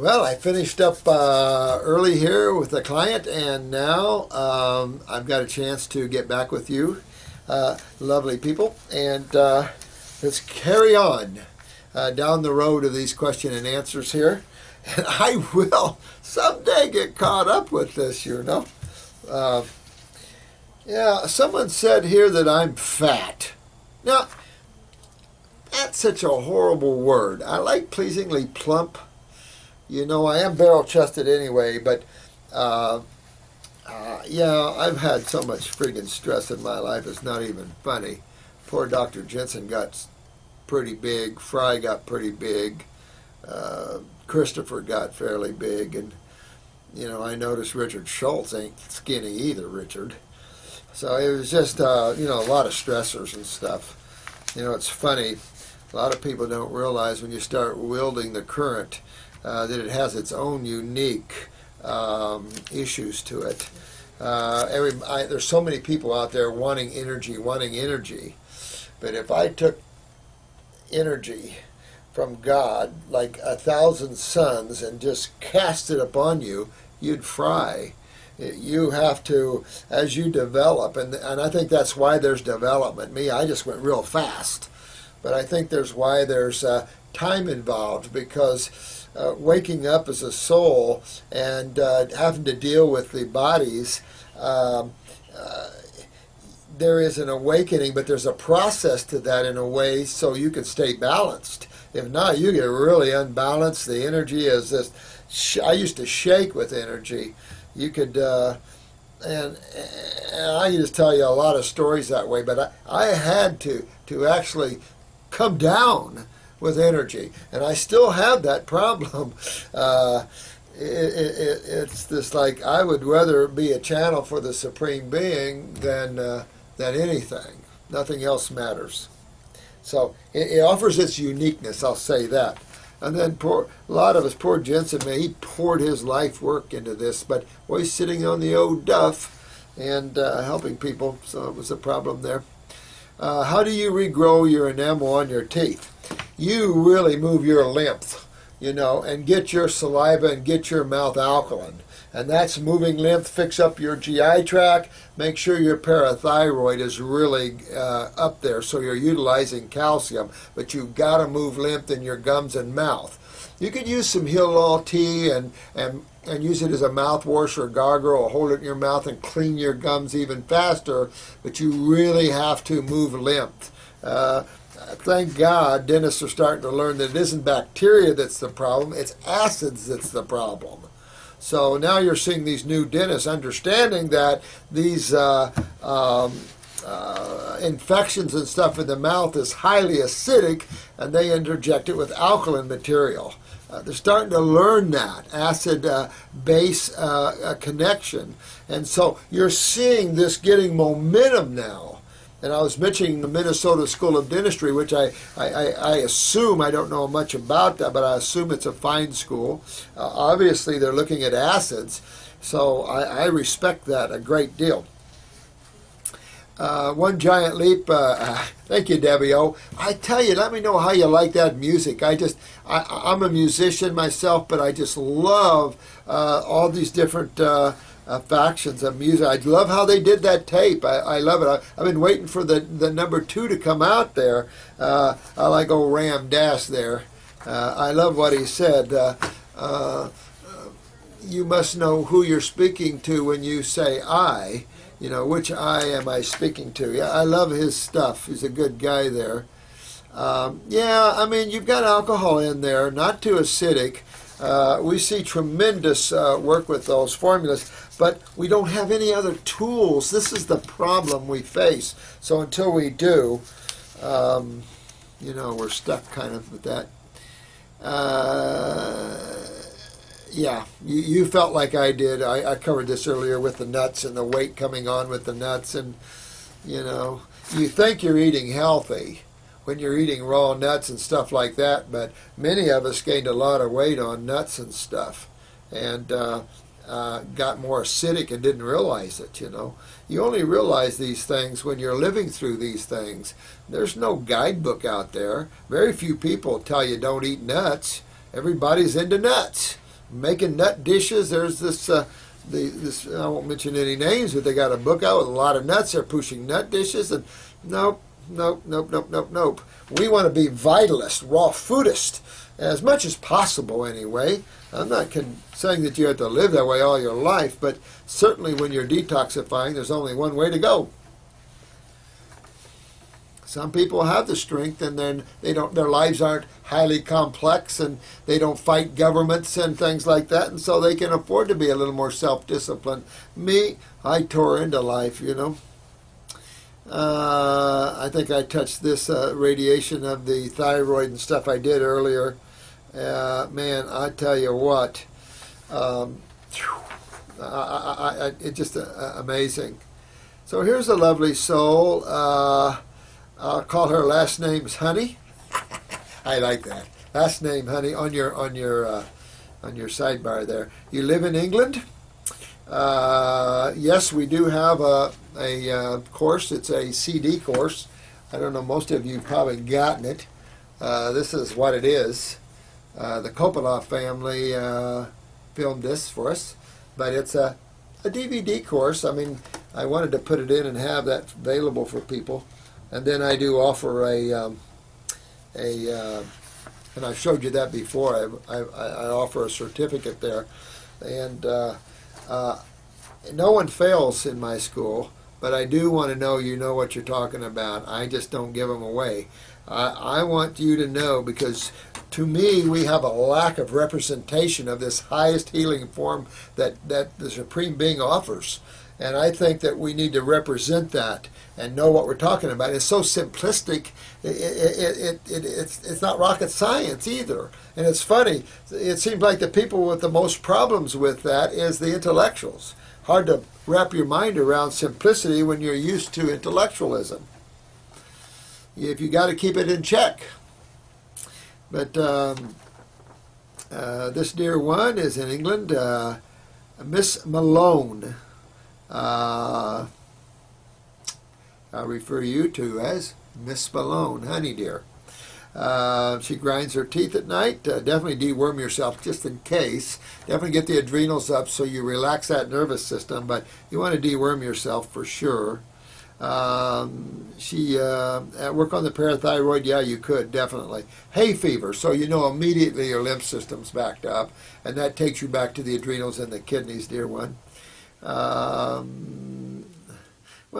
Well, I finished up early here with a client, and now I've got a chance to get back with you, lovely people, and let's carry on down the road of these question and answers here. And I will someday get caught up with this, you know. Yeah, someone said here that I'm fat. Now, that's such a horrible word. I like pleasingly plump. You know, I am barrel-chested anyway, but yeah, I've had so much friggin' stress in my life, it's not even funny. Poor Dr. Jensen got pretty big, Fry got pretty big, Christopher got fairly big, and, you know, I noticed Richard Schultz ain't skinny either, Richard. So it was just, you know, a lot of stressors and stuff. You know, it's funny, a lot of people don't realize when you start wielding the current that it has its own unique issues to it. There's so many people out there wanting energy, but if I took energy from God like 1,000 suns and just cast it upon you, you'd fry. You have to, as you develop, and I think that's why there's development. Me, I just went real fast, but I think there's why there's time involved, because waking up as a soul and having to deal with the bodies, there is an awakening, but there's a process to that in a way so you can stay balanced. If not, you get really unbalanced. The energy is just, I used to shake with energy. You could, and I can just tell you a lot of stories that way, but I had to actually come down with energy, and I still have that problem. It's just like I would rather be a channel for the Supreme Being than anything. Nothing else matters. So it offers its uniqueness, I'll say that. And then a lot of us, poor Jensen, man, he poured his life work into this, but always sitting on the old duff and helping people, so it was a problem there. How do you regrow your enamel on your teeth? You really move your lymph, you know, and get your saliva and get your mouth alkaline. And that's moving lymph, fix up your GI tract, make sure your parathyroid is really up there so you're utilizing calcium, but you've got to move lymph in your gums and mouth. You could use some Hilal tea and use it as a mouthwash or gargle, or hold it in your mouth and clean your gums even faster, but you really have to move lymph. Thank God dentists are starting to learn that it isn't bacteria that's the problem, it's acids that's the problem. So now you're seeing these new dentists understanding that these infections and stuff in the mouth is highly acidic, and they interject it with alkaline material. They're starting to learn that acid-base connection. And so you're seeing this getting momentum now. And I was mentioning the Minnesota School of Dentistry, which I assume, I don't know much about that, but I assume it's a fine school. Obviously, they're looking at acids, so I respect that a great deal. One Giant Leap, thank you, Debbie O. I tell you, let me know how you like that music. I'm a musician myself, but I just love all these different factions of music. I love how they did that tape. I love it. I've been waiting for the number 2 to come out there. I like old Ram Dass there. I love what he said. You must know who you're speaking to when you say I. You know, which I am I speaking to? Yeah, I love his stuff. He's a good guy there. Yeah, I mean, you've got alcohol in there, not too acidic. We see tremendous work with those formulas, but we don't have any other tools. This is the problem we face. So until we do, you know, we're stuck kind of with that. Yeah, you felt like I did. I covered this earlier with the nuts and the weight coming on with the nuts. And, you know, you think you're eating healthy when you're eating raw nuts and stuff like that, but many of us gained a lot of weight on nuts and stuff and got more acidic and didn't realize it, you know. You only realize these things when you're living through these things. There's no guidebook out there. Very few people tell you don't eat nuts. Everybody's into nuts. making nut dishes. There's this, I won't mention any names, but they got a book out with a lot of nuts. They're pushing nut dishes, and nope, nope, nope, nope, nope, nope. We want to be vitalist, raw foodist, as much as possible anyway. I'm not saying that you have to live that way all your life, but certainly when you're detoxifying, there's only one way to go. Some people have the strength, and then their lives aren't highly complex, and they don't fight governments and things like that, and so they can afford to be a little more self-disciplined. Me, I tore into life, you know. I think I touched this radiation of the thyroid and stuff I did earlier. Man, I tell you what, it's just amazing. So here's a lovely soul. I'll call her last name's Honey. I like that. Last name Honey on your sidebar there. You live in England? Yes, we do have a course. It's a CD course. I don't know, most of you have probably gotten it. This is what it is. The Coppola family filmed this for us, but it's a DVD course. I mean, I wanted to put it in and have that available for people. And then I do offer and I showed you that before. I offer a certificate there, and no one fails in my school, but I do want to know you know what you're talking about. I just don't give them away. I want you to know, because to me we have a lack of representation of this highest healing form that the Supreme Being offers. And I think that we need to represent that and know what we're talking about. It's so simplistic. It's not rocket science either. And it's funny. It seems like the people with the most problems with that is the intellectuals. Hard to wrap your mind around simplicity when you're used to intellectualism. If you got to keep it in check. But this dear one is in England, Miss Malone. I'll refer you to as Miss Malone, honey dear. She grinds her teeth at night. Definitely deworm yourself just in case. Definitely get the adrenals up so you relax that nervous system, but you want to deworm yourself for sure. She work on the parathyroid. Yeah, you could, definitely. Hay fever, so you know immediately your lymph system's backed up, and that takes you back to the adrenals and the kidneys, dear one. Well,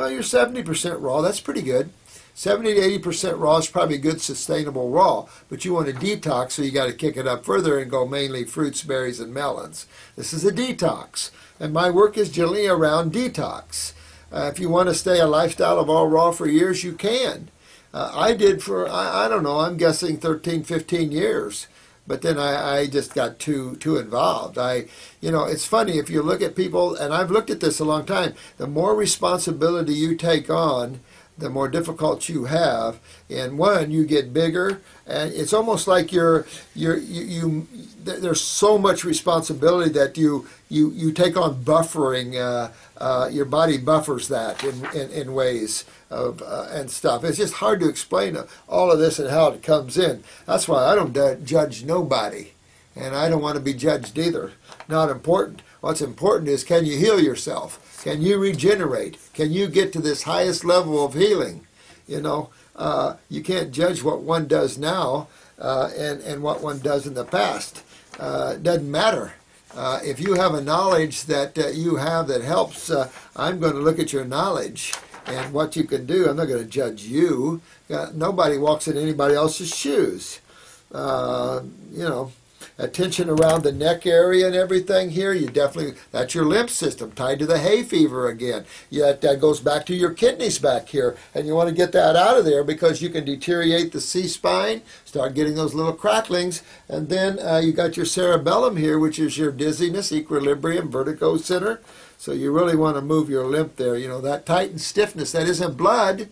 you're 70% raw. That's pretty good. 70 to 80% raw is probably good, sustainable raw. But you want to detox, so you got to kick it up further and go mainly fruits, berries, and melons. This is a detox, and my work is generally around detox. If you want to stay a lifestyle of all raw for years, you can. I did for, I don't know, I'm guessing 13, 15 years. But then I just got too involved. It's funny, if you look at people, and I've looked at this a long time, the more responsibility you take on, the more difficult you have. And one, you get bigger, and it's almost like there's so much responsibility that you take on buffering. Your body buffers that in ways of and stuff. It's just hard to explain all of this and how it comes in. That's why I don't judge nobody, and I don't want to be judged either. Not important. What's important is, can you heal yourself? Can you regenerate? Can you get to this highest level of healing? You can't judge what one does now and what one does in the past. It doesn't matter. If you have a knowledge that you have that helps, I'm going to look at your knowledge and what you can do. I'm not going to judge you. Nobody walks in anybody else's shoes. Attention around the neck area and everything here, that's your lymph system tied to the hay fever again. Yet that goes back to your kidneys back here, and you want to get that out of there because you can deteriorate the C-spine, start getting those little cracklings, and then you got your cerebellum here, which is your dizziness, equilibrium, vertigo center. So you really want to move your lymph there. That tight and stiffness, that isn't blood.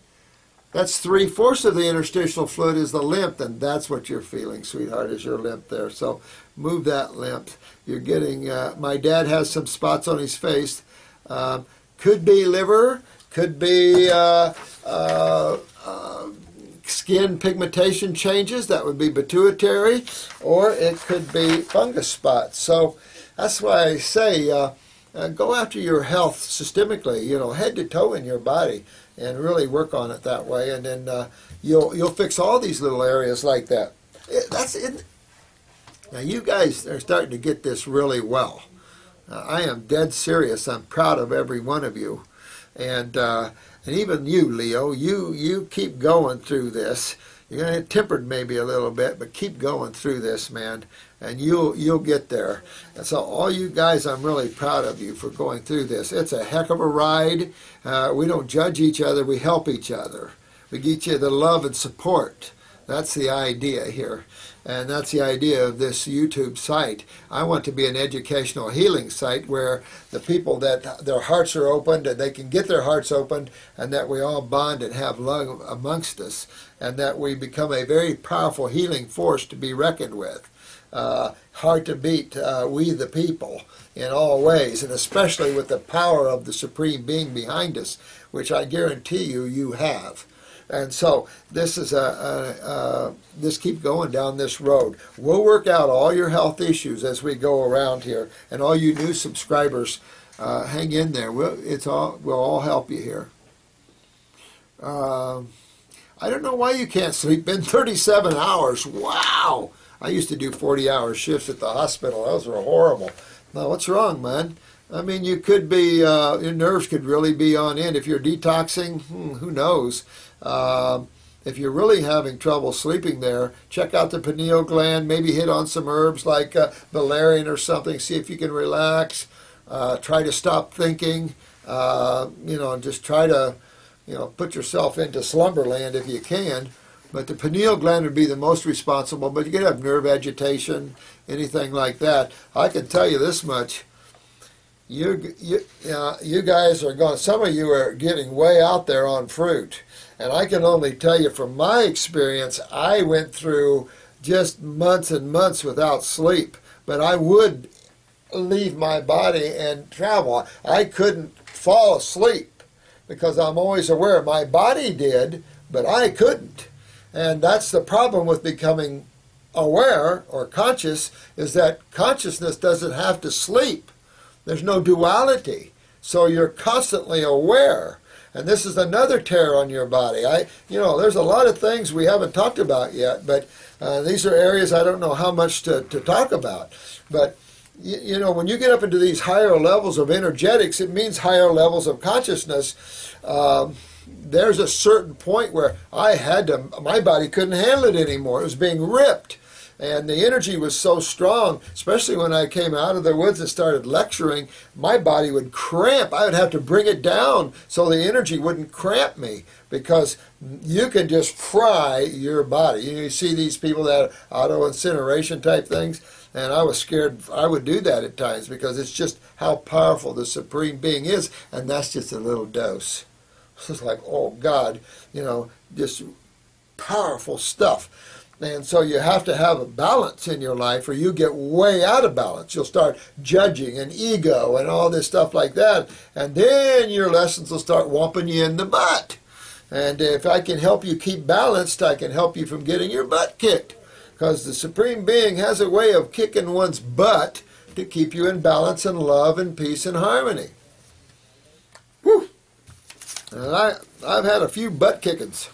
That's 3/4 of the interstitial fluid is the lymph, and that's what you're feeling, sweetheart, is your lymph there. So move that lymph. You're getting, my dad has some spots on his face. Could be liver, could be skin pigmentation changes. That would be pituitary, or it could be fungus spots. So that's why I say go after your health systemically, head to toe in your body, and really work on it that way, and then you'll fix all these little areas like that. That's it. Now you guys are starting to get this really well. I am dead serious. I'm proud of every one of you, and even you, Leo. You keep going through this. You're gonna get tempered maybe a little bit, but keep going through this, man, and you'll get there. And so all you guys, I'm really proud of you for going through this. It's a heck of a ride. We don't judge each other. We help each other. We get you the love and support. That's the idea here. And that's the idea of this YouTube site. I want to be an educational healing site where the people that their hearts are opened and they can get their hearts opened, and that we all bond and have love amongst us, and that we become a very powerful healing force to be reckoned with. Hard to beat, we the people, in all ways, and especially with the power of the Supreme Being behind us, which I guarantee you have. And so this is just keep going down this road. We'll work out all your health issues as we go around here, and all you new subscribers, hang in there. We'll all help you here. I don't know why you can't sleep. Been 37 hours. Wow! I used to do 40-hour shifts at the hospital. Those were horrible. Now, what's wrong, man? I mean, you could be, your nerves could really be on end. If you're detoxing, who knows? If you're really having trouble sleeping there, check out the pineal gland, maybe hit on some herbs like valerian or something, see if you can relax. Try to stop thinking, just try to, put yourself into slumberland if you can. But the pineal gland would be the most responsible, but you could have nerve agitation, anything like that. I can tell you this much. You guys are going, some of you are getting way out there on fruit. And I can only tell you from my experience, I went through just months and months without sleep. But I would leave my body and travel. I couldn't fall asleep because I'm always aware. My body did, but I couldn't. And that's the problem with becoming aware or conscious, is that consciousness doesn't have to sleep. There's no duality. So you're constantly aware. And this is another tear on your body. There's a lot of things we haven't talked about yet, but these are areas I don't know how much to talk about. But, when you get up into these higher levels of energetics, it means higher levels of consciousness. There's a certain point where my body couldn't handle it anymore. It was being ripped. And the energy was so strong, especially when I came out of the woods and started lecturing, my body would cramp. I would have to bring it down so the energy wouldn't cramp me, because you can just fry your body. You see these people that auto-incineration type things, and I was scared I would do that at times, because it's just how powerful the Supreme Being is, and that's just a little dose. It's like, oh God, just powerful stuff. And so you have to have a balance in your life, or you get way out of balance. You'll start judging and ego and all this stuff like that. And then your lessons will start whomping you in the butt. And if I can help you keep balanced, I can help you from getting your butt kicked. Because the Supreme Being has a way of kicking one's butt to keep you in balance and love and peace and harmony. Whew. And I've had a few butt kickings.